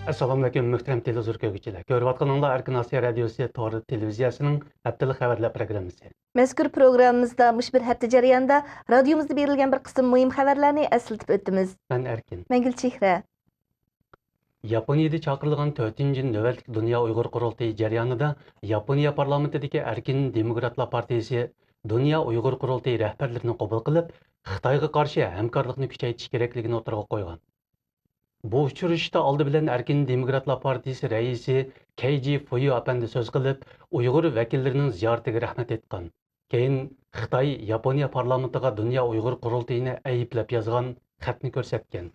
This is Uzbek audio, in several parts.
Assalamu alaykum muhtaram televizor ko'ruvchilar. Ko'rayotganinglar Erkin Osiyo radiosi to'g'ri televiziyasining haftalik xabarlar programmasi. Mazkur programmamizda mush bir hafta jarayonida radiomizda berilgan bir qism muhim xabarlarni eslatib o'tamiz. Men Erkin. Men Gulchehra. Yaponiyada chaqirilgan 4-chi navbatlik Dunyo Uyg'ur qurultayi jarayonida Yaponiya parlamentidagi Erkin Demokratlar partiyasi Dunyo Uyg'ur qurultayi rahbarlarini qabul qilib, Xitoyga qarshi hamkorlikni kuchaytirish kerakligini o'tirg'a qo'ygan. Bu uchrashishda oldi bilan Erkin Demokratlar partiyasi raisi Keiji Fuyu apandi so'z qilib, Uyg'ur vakillarining ziyoratiga rahmat etgan. Keyin Xitoy Yaponiya parlamentiga Dunyo Uyg'ur qurultayini ayblab yozgan xatni ko'rsatgan.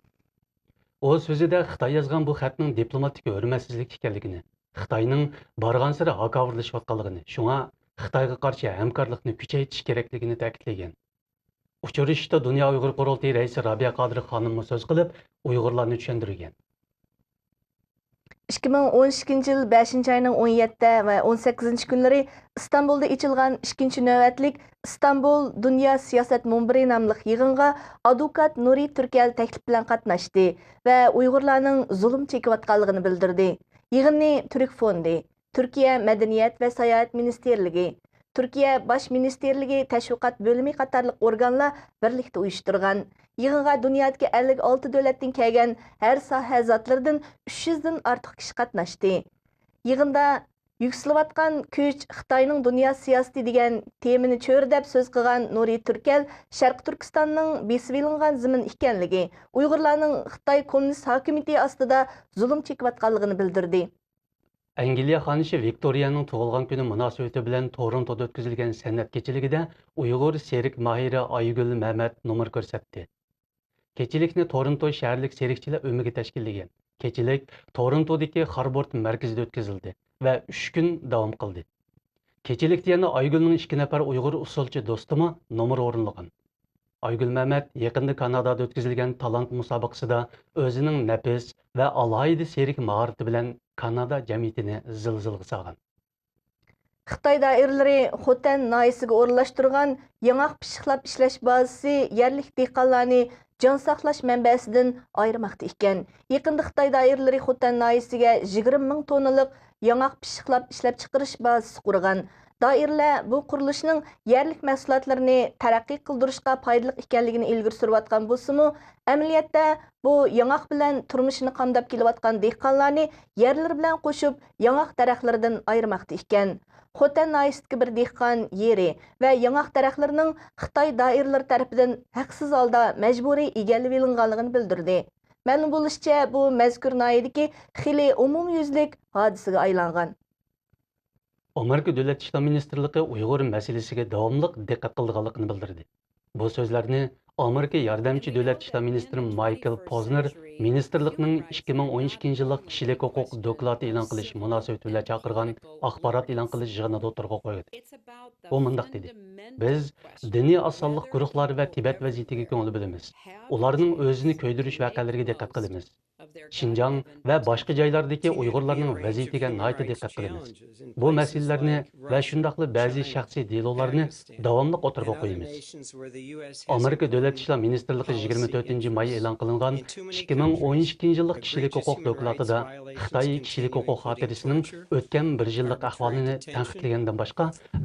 O so'zida Xitoy yozgan bu xatning diplomatik hurmatsizlik ekanligini, Xitoyning borgan-sari haqoratlashayotganligini, shunga Xitoyga qarshi hamkorlikni kuchaytirish kerakligini ta'kidlagan. Uchrashishda Dunyo Uyg'ur qurultayi raisi Rabia Qodir xonim so'z qilib, Uyg'urlarni tushuntirgan. 2012 yil 5-oyning 17 va 18 kunlari İstanbulda ochilgan 2-chi navbatlik İstanbul Dunyo siyosat munbiri nomli yig'inga advokat Nuri Turkal taklif bilan qatnashdi va Uyg'urlarning zulm chekayotganligini bildirdi. Yig'inni Turk fondi, Turkiya Madaniyat va sayohat ministerligi, Türkiye Baş Ministerligi Təşviqat Bölümü qatarlıq organlar birlikdə uyuşturgan. Yığınğa dünyadakı 56 dövlətdən kelgan hər sahə zatlardan 300-dən artıq kişi qatnaşdı. Yığında yükselivatqan kuch Xitoyning dunyo siyosati degan temini cho'rdab so'z qilgan Nuri Turkal Sharq Turkistonning besib ilingan zimin ekanligi, Uyg'urlarning Xitoy kommunist hokimiyati ostida zulm chekayotganligini bildirdi. Angliya xonisi Viktoriyaning tug'ilgan kuni munosabati bilan Torontoda o'tkazilgan san'at kechiligida Uyg'ur serik mahira Aygul Mehmet nomer ko'rsatdi. Kechilikni Toronto shaharlik serikchilar o'migi tashkillagan. Kechilik Torontodagi Harbord markazida o'tkazildi va 3 kun davom qildi. Kechilikda yana Aygulning 2 nafar Uyg'ur usulchi do'stimi nomer o'rinlagan. Aygul Mehmet yaqinda Kanadada o'tkazilgan talant musobaqasida o'zining nafis va alohida serik maharati bilan Kanada jamiyatini zilzilga solgan. Xitoy doiralari Xotan noyisiga o'rlashtirgan yangaq pishiqlab ishlash bazasi yerlik dehqonlarni jon saqlash manbasidan ayirmoqda ekan. Yaqinda Xitoy doiralari Xotan noyisiga 20 ming tonnalik yangaq pishiqlab ishlab chiqarish bazasi qurgan. Doiralar bu qurilishning yerlik mahsulotlarini taraqqiy qildirishga foydali ekanligini ilgari surayotgan bo'lsa-mu, amaliyotda bu yangaq bilan turmushini qamdab kelayotgan dehqonlarni yerlar bilan qo'shib yangaq daraxtlaridan ayirmoqda ekan. Xotan noyisidagi bir dehqon yeri va yangaq daraxtlarining Xitoy doiralari tomonidan haqsiz holda majburiy egallab olinganligini bildirdi. Ma'lum bo'lishicha, bu mazkur noyidagi xili umumyuzlik hodisaga aylangan. Amerika Davlat ishlar ministrligi Uyg'ur masalasiga davomliq diqqat qilganligini bildirdi. Bu so'zlarni Amerika yordamchi davlat ishlar ministri Michael Posner ministrlikning 2012 yillik kishilik huquq doklati e'lon qilish munosabati bilan chaqirgan axborot e'lon qilish yig'inida o'tirg'a qo'ydi. U mundaq dedi: "Biz diniy osonlik guruhlari va Tibet vaziyatiga ko'ngil bilamiz. Ularning o'zini ko'ydirish voqealariga diqqat qilamiz. Şinjan və başqa joylardakı Uyg'urlarning vaziyatiga nayta diqqat qilamiz. Bu masalalarni va shundaqli ba'zi shaxsiy delolarni davomli o'tirg'a qo'yamiz." Amerika Davlat ishlar ministrligi 24-may e'lon qilingan 2012-yillik kishilik huquq dokladida Xitoy kishilik huquq xotirasining o'tgan bir yillik ahvolini tanqidlagandan boshqa,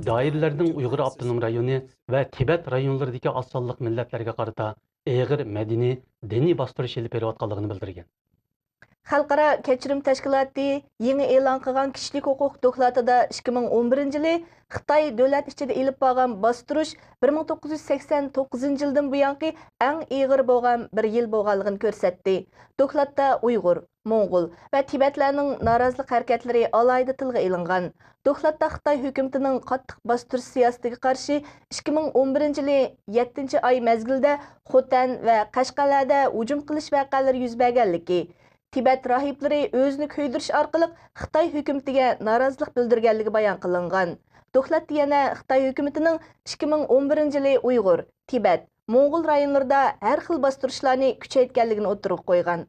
doiralarning Uyg'ur avtonom rayoni va Tibet rayonlaridagi osonliq millatlarga qarata og'ir madaniy, diniy bostirish olib berayotganligini bildirgan. Xalqaro kechirim tashkiloti yangi e'lon qilgan kishilik huquq dokladida 2011-yili Xitoy davlat ichida elib borgan bostirish 1989 yildan buyangi eng og'ir bo'lgan bir yil bo'lganligini ko'rsatdi. Dokladda Uyg'ur, Mo'ng'ul va Tibetlarning norozilik harakatlari alohida tilga ilingan. Dokladda Xitoy hukumatining qattiq bostirish siyosatiga qarshi 2011-yili 7-oy mezgilda Xotan va Qashqalarda hujum qilish voqealari yuz berganligi, Tibet rahiblari o'zini ko'ydirish orqali Xitoy hukumatiga norozilik bildirganligi bayon qilingan. Dokladda yana Xitoy hukumatining 2011-yili Uyg'ur, Tibet, Mo'ng'ul rayonlarida har xil bostirishlarni kuchaytganligini o'tirib qo'ygan.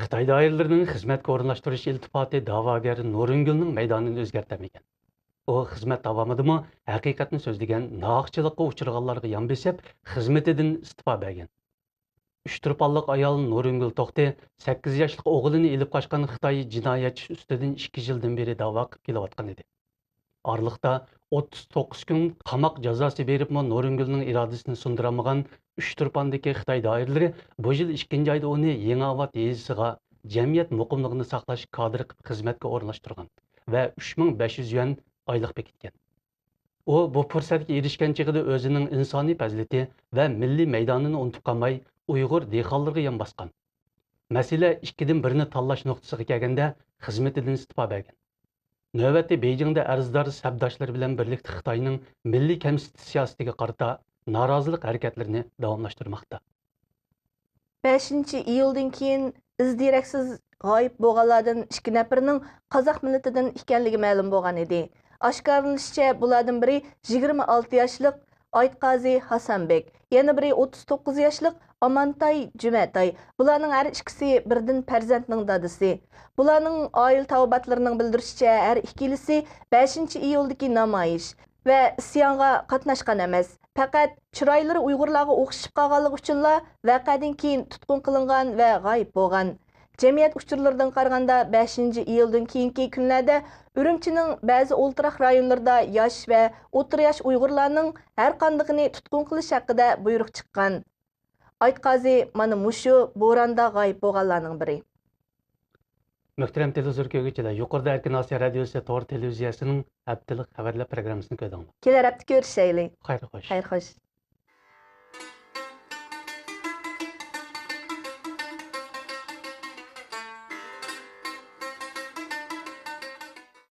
Xitoy doiralarining xizmatga o'rinlashtirish iltifoti da'vogar Nuringulning maydonini o'zgartirmagan. O xizmat davomidami haqiqatni so'zlagan, nohaqchilikqa uchraganlarga yon besib, xizmatidan istifa bergan. Üç turpallık ayol Nurungül Toxti 8 yaşlık oğlunu ilip kaçkan Xitoy jinoyatchi ustidan 2 yildan beri da'vo qilib kelayotgan edi. Arlıqda 39 gün qamoq jazosi beribmi Nurungülning irodasini sundiramagan üç turpandagi Xitoy doiralari bu yil 2 oyda uni Yangiobod yezisiga jamiyat muqimligini saqlash kadri qilib xizmatga o'rnashtirgan va 3500 yuan oylik bekitgan. U bu fursatga erishgan chig'ida o'zining insoniy fazilati va milliy maydonini unutib qolmay Uyg'ur dehqonlarga yon bosgan. Masala ikkidan birini tanlash nuqtasiga kelganda xizmatidan istifa bergan. Növbətdə Beijingdə arzdar səbdaşları bilan birlikdə Xitoyning milliy kamsitish siyosatiga qarata norozilik harakatlarini davomlashtirmoqda. 5-iyuldan keyin izdireksiz g'oyib bo'lganlardan 2 nafarining qozoq millatidan ekanligi ma'lum bo'lgan edi. Oshkorlanishicha, bulardan biri 26 yoshlik Aytqazi Hasanbek, yana biri 39 yoshlik Amantay Jumatay. Bularning har ikkisi birdan farzandning dadisi. Bularning oila tavobatlarining bildirishicha, har ikkilisi 5-iyuldagi namoyish va isyonga qatnashgan emas. Faqat chiroylari Uyg'urlarga o'xshab qolganligi uchunla vaqadan keyin tutqun qilingan va g'oyib bo'lgan. Jamiyat uchurlaridan qaraganda 5-iyuldan keyingi kunlarda Urumchining ba'zi o'ltiraq rayonlarida yosh va o'rta yosh Uyg'urlarning har qandig'ini tutqun qilish haqida buyruq chiqqan. Aytqazi mana mushu bo'ronda g'oyib bo'lganlarning biri. Muhtaram televizor ko'ruvchilar, yuqorida Erkin Osiyo radiosi to'g'ri televiziyasining haftalik xabarlar programmasini ko'rdinglar. Kelar hafta ko'rishaylik. Xayr xo'sh. Xayr xo'sh.